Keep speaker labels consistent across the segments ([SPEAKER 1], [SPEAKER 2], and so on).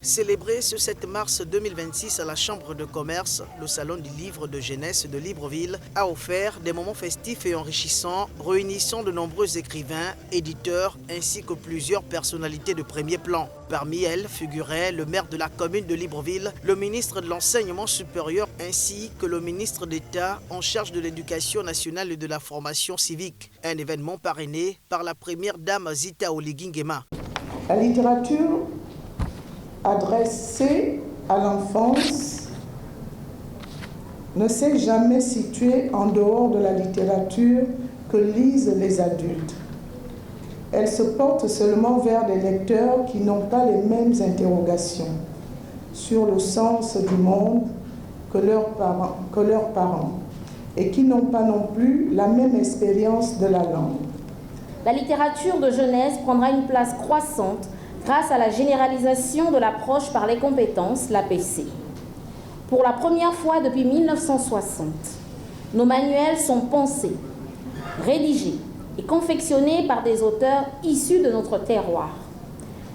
[SPEAKER 1] Célébré ce 7 mars 2026 à la Chambre de commerce, le Salon du livre de jeunesse de Libreville a offert des moments festifs et enrichissants, réunissant de nombreux écrivains, éditeurs ainsi que plusieurs personnalités de premier plan. Parmi elles figuraient le maire de la commune de Libreville, le ministre de l'Enseignement supérieur ainsi que le ministre d'État en charge de l'éducation nationale et de la formation civique. Un événement parrainé par la première dame Zita Oligui Nguema.
[SPEAKER 2] La littérature adressée à l'enfance ne s'est jamais située en dehors de la littérature que lisent les adultes. Elle se porte seulement vers des lecteurs qui n'ont pas les mêmes interrogations sur le sens du monde que leurs parents et qui n'ont pas non plus la même expérience de la langue.
[SPEAKER 3] La littérature de jeunesse prendra une place croissante grâce à la généralisation de l'approche par les compétences, l'APC. Pour la première fois depuis 1960, nos manuels sont pensés, rédigés et confectionnés par des auteurs issus de notre terroir.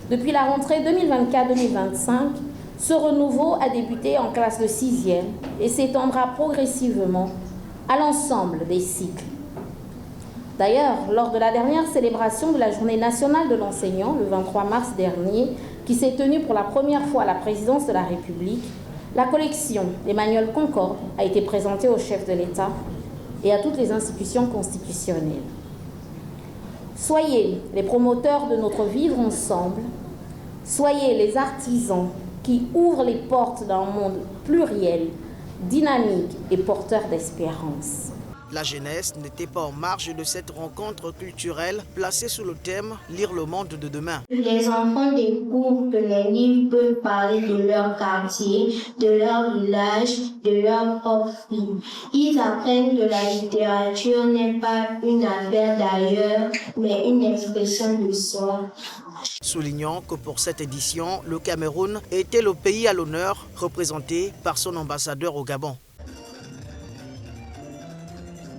[SPEAKER 3] Depuis la rentrée 2024-2025, ce renouveau a débuté en classe de 6e et s'étendra progressivement à l'ensemble des cycles. D'ailleurs, lors de la dernière célébration de la Journée nationale de l'enseignant, le 23 mars dernier, qui s'est tenue pour la première fois à la présidence de la République, la collection Emmanuel Concorde a été présentée au chef de l'État et à toutes les institutions constitutionnelles. Soyez les promoteurs de notre vivre ensemble, soyez les artisans qui ouvrent les portes d'un monde pluriel, dynamique et porteur d'espérance.
[SPEAKER 1] La jeunesse n'était pas en marge de cette rencontre culturelle placée sous le thème « Lire le monde de demain ».
[SPEAKER 4] Les enfants découvrent que les livres peuvent parler de leur quartier, de leur village, de leur propre vie. Ils apprennent que la littérature n'est pas une affaire d'ailleurs, mais une expression de soi.
[SPEAKER 1] Soulignant que pour cette édition, le Cameroun était le pays à l'honneur, représenté par son ambassadeur au Gabon.